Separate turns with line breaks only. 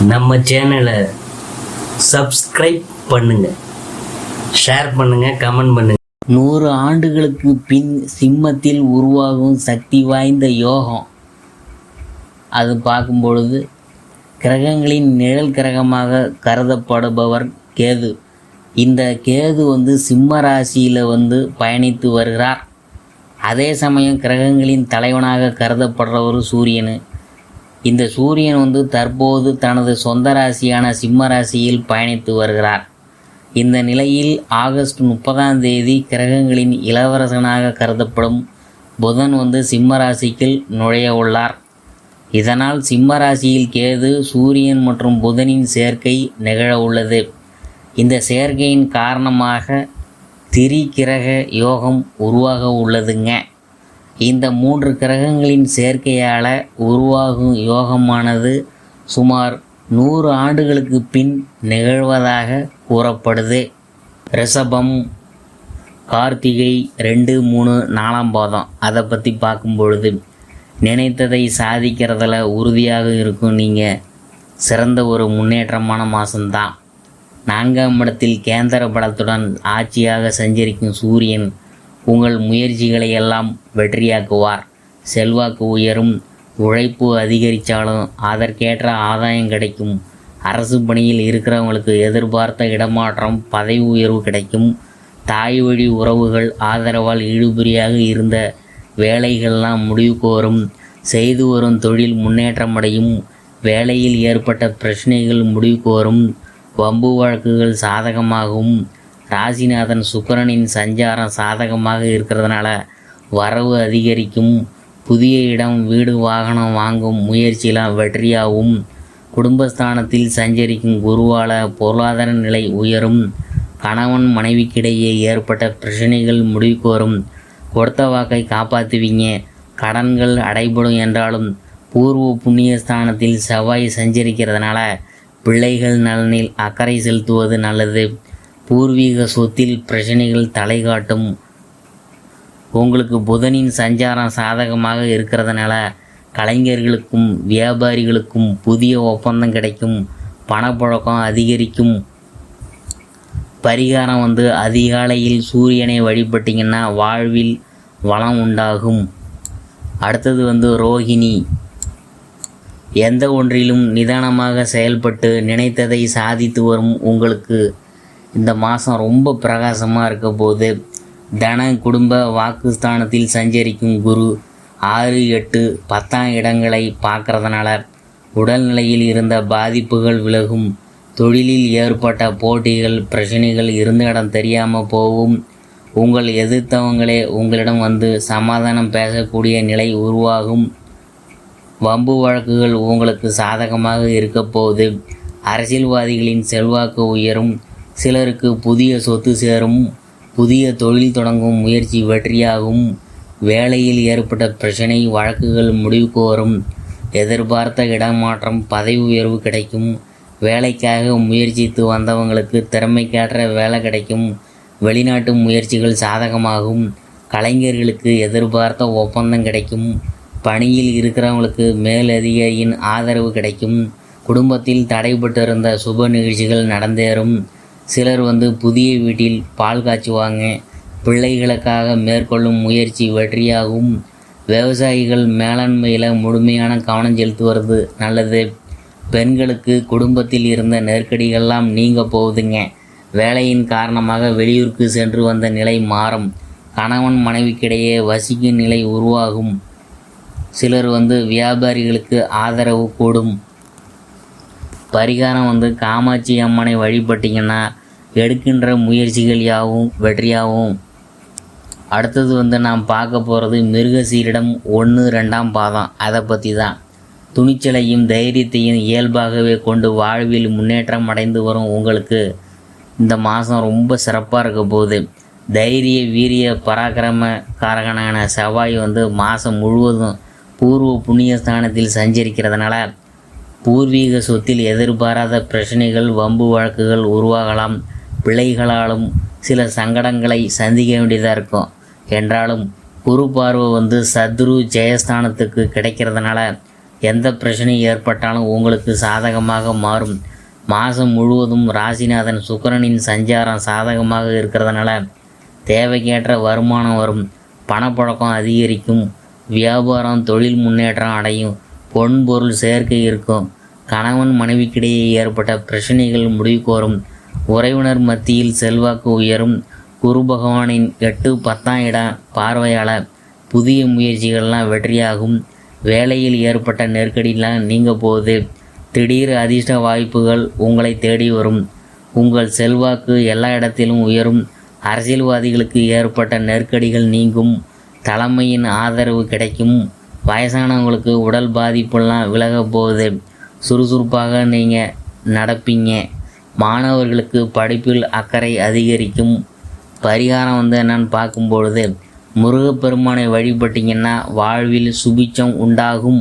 நம்ம சேனலை சப்ஸ்கிரைப் பண்ணுங்கள், ஷேர் பண்ணுங்கள், கமெண்ட் பண்ணுங்கள்.
100 ஆண்டுகளுக்கு பின் சிம்மத்தில் உருவாகும் சக்தி வாய்ந்த யோகம். அது பார்க்கும் பொழுது கிரகங்களின் நிழல் கிரகமாக கருதப்படுபவர் கேது. இந்த கேது சிம்ம ராசியில் பயணித்து வருகிறார். அதே சமயம் கிரகங்களின் தலைவனாக கருதப்படுறவர் சூரியன். இந்த சூரியன் தற்போது தனது சொந்த ராசியான சிம்ம ராசியில் பயணித்து வருகிறார். இந்த நிலையில் ஆகஸ்ட் 30ஆம் தேதி கிரகங்களின் இளவரசனாக கருதப்படும் புதன் சிம்ம ராசிக்குள் நுழைய உள்ளார். இதனால் சிம்ம ராசியில் கேது, சூரியன் மற்றும் புதனின் சேர்க்கை நிகழ உள்ளது. இந்த சேர்க்கையின் காரணமாக திரிகிரக யோகம் உருவாக உள்ளதுங்க. இந்த 3 கிரகங்களின் சேர்க்கையால் உருவாகும் யோகமானது சுமார் 100 ஆண்டுகளுக்கு பின் நிகழ்வதாக கூறப்படுது. ரிஷபம், கார்த்திகை 2, 3, 4ஆம் பாதம். அதை பற்றி பார்க்கும் பொழுது நினைத்ததை சாதிக்கிறதுல உறுதியாக இருக்கும். நீங்கள் சிறந்த ஒரு முன்னேற்றமான மாதம்தான். 4ஆம் இடத்தில் கேந்திர பலத்துடன் ஆட்சியாக சஞ்சரிக்கும் சூரியன் உங்கள் முயற்சிகளை எல்லாம் வெற்றியாக்குவார். செல்வாக்கு உயரும். உழைப்பு அதிகரித்தாலும் அதற்கேற்ற ஆதாயம் கிடைக்கும். அரசு பணியில் இருக்கிறவங்களுக்கு எதிர்பார்த்த இடமாற்றம், பதவி உயர்வு கிடைக்கும். தாய் வழி உறவுகள் ஆதரவால் இழுபறியாக இருந்த வேலைகள்லாம் முடிவுக்கு வரும். செய்து வரும் தொழில் முன்னேற்றமடையும். வேலையில் ஏற்பட்ட பிரச்சனைகள் முடிவுக்கு வரும். வம்பு வழக்குகள் சாதகமாகும். ராசிநாதன் சுக்கிரனின் சஞ்சாரம் சாதகமாக இருக்கிறதுனால வரவு அதிகரிக்கும். புதிய இடம், வீடு, வாகனம் வாங்கும் முயற்சியெல்லாம் வெற்றியாகும். குடும்பஸ்தானத்தில் சஞ்சரிக்கும் குருவால் பொருளாதார நிலை உயரும். கணவன் மனைவிக்கிடையே ஏற்பட்ட பிரச்சனைகள் முடிவுக்கு வரும். கொடுத்த வாக்கை காப்பாற்றுவீங்க. கடன்கள் அடைபடும் என்றாலும் பூர்வ புண்ணிய ஸ்தானத்தில் செவ்வாய் சஞ்சரிக்கிறதுனால பிள்ளைகள் நலனில் அக்கறை செலுத்துவது நல்லது. பூர்வீக சொத்தில் பிரச்சனைகள் தலை காட்டும். உங்களுக்கு புதனின் சஞ்சாரம் சாதகமாக இருக்கிறதுனால கலைஞர்களுக்கும் வியாபாரிகளுக்கும் புதிய ஒப்பந்தம் கிடைக்கும். பணப்புழக்கம் அதிகரிக்கும். பரிகாரம் அதிகாலையில் சூரியனை வழிபட்டிங்கன்னா வாழ்வில் வளம் உண்டாகும். அடுத்தது ரோகிணி. எந்த ஒன்றிலும் நிதானமாக செயல்பட்டு நினைத்ததை சாதித்து வரும் உங்களுக்கு இந்த மாதம் ரொம்ப பிரகாசமாக இருக்க போது. தன குடும்ப வாக்குஸ்தானத்தில் சஞ்சரிக்கும் குரு 6, 8, 10ஆம் இடங்களை பார்க்கறதுனால உடல்நிலையில் இருந்த பாதிப்புகள் விலகும். தொழிலில் ஏற்பட்ட போட்டிகள், பிரச்சனைகள் இருந்த இடம் தெரியாமல் போகும். உங்கள் எதிர்த்தவங்களே உங்களிடம் சமாதானம் பேசக்கூடிய நிலை உருவாகும். வம்பு வழக்குகள் உங்களுக்கு சாதகமாக இருக்க போகுது. அரசியல்வாதிகளின் செல்வாக்கு உயரும். சிலருக்கு புதிய சொத்து சேரும். புதிய தொழில் தொடங்கும் முயற்சி வெற்றியாகும். வேலையில் ஏற்பட்ட பிரச்சனை, வழக்குகள் முடிவுக்கு வரும். எதிர்பார்த்த இடமாற்றம், பதவி உயர்வு கிடைக்கும். வேலைக்காக முயற்சித்து வந்தவங்களுக்கு திறமைக்கேற்ற வேலை கிடைக்கும். வெளிநாட்டு முயற்சிகள் சாதகமாகும். கலைஞர்களுக்கு எதிர்பார்த்த ஒப்பந்தம் கிடைக்கும். பணியில் இருக்கிறவங்களுக்கு மேலதிகாரியின் ஆதரவு கிடைக்கும். குடும்பத்தில் தடைபட்டிருந்த சுப நிகழ்ச்சிகள் நடந்தேறும். சிலர் புதிய வீட்டில் பால் காய்ச்சுவாங்க. பிள்ளைகளுக்காக மேற்கொள்ளும் முயற்சி வெற்றியாகும். விவசாயிகள் மேலாண்மையில் முழுமையான கவனம் செலுத்துவது நல்லது. பெண்களுக்கு குடும்பத்தில் இருந்த நெருக்கடிகள்லாம் நீங்க போகுதுங்க. வேலையின் காரணமாக வெளியூருக்கு சென்று வந்த நிலை மாறும். கணவன் மனைவிக்கிடையே வசிக்கும் நிலை உருவாகும். சிலர் வியாபாரிகளுக்கு ஆதரவு கூடும். பரிகாரம் காமாட்சி அம்மனை வழிபட்டிங்கன்னா எடுக்கின்ற முயற்சிகள் யாவும் வெற்றியாகும். அடுத்தது நாம் பார்க்க போகிறது மிருகசீரிடம் 1, 2ஆம் பாதம். அதை பற்றி தான். துணிச்சலையும் தைரியத்தையும் இயல்பாகவே கொண்டு வாழ்வில் முன்னேற்றம் அடைந்து வரும் உங்களுக்கு இந்த மாதம் ரொம்ப சிறப்பாக இருக்க போகுது. தைரிய வீரிய பராக்கிரம காரகனான செவ்வாய் மாதம் முழுவதும் பூர்வ புண்ணிய ஸ்தானத்தில் சஞ்சரிக்கிறதுனால பூர்வீக சொத்தில் எதிர்பாராத பிரச்சனைகள், வம்பு வழக்குகள் உருவாகலாம். பிள்ளைகளாலும் சில சங்கடங்களை சந்திக்க வேண்டியதாக இருக்கும். என்றாலும் குரு பார்வை சத்ரு ஜெயஸ்தானத்துக்கு கிடைக்கிறதுனால எந்த பிரச்சனை ஏற்பட்டாலும் உங்களுக்கு சாதகமாக மாறும். மாதம் முழுவதும் ராசிநாதன் சுக்கிரனின் சஞ்சாரம் சாதகமாக இருக்கிறதுனால தேவைக்கேற்ற வருமானம் வரும், பணப்புழக்கம் அதிகரிக்கும், வியாபாரம் தொழில் முன்னேற்றம் அடையும், பொன்பொருள் சேர்க்கை இருக்கும், கணவன் மனைவிக்கிடையே ஏற்பட்ட பிரச்சனைகள் முடிவுக்கு வரும், உறவினர் மத்தியில் செல்வாக்கு உயரும். குரு பகவானின் 8, 10ஆம் இட பார்வையால் புதிய முயற்சிகள்லாம் வெற்றியாகும். வேலையில் ஏற்பட்ட நெருக்கடியெலாம் நீங்க போகுது. திடீர் அதிர்ஷ்ட வாய்ப்புகள் உங்களை தேடி வரும். உங்கள் செல்வாக்கு எல்லா இடத்திலும் உயரும். அரசியல்வாதிகளுக்கு ஏற்பட்ட நெருக்கடிகள் நீங்கும். தலைமையின் ஆதரவு கிடைக்கும். வயசானவங்களுக்கு உடல் பாதிப்புலாம் விலக போகுது. சுறுசுறுப்பாக நீங்கள் நடப்பீங்க. மாணவர்களுக்கு படிப்பில் அக்கறை அதிகரிக்கும். பரிகாரம் என்னன்னு பார்க்கும்பொழுது முருகப்பெருமானை வழிபட்டிங்கன்னா வாழ்வில் சுபிட்சம் உண்டாகும்.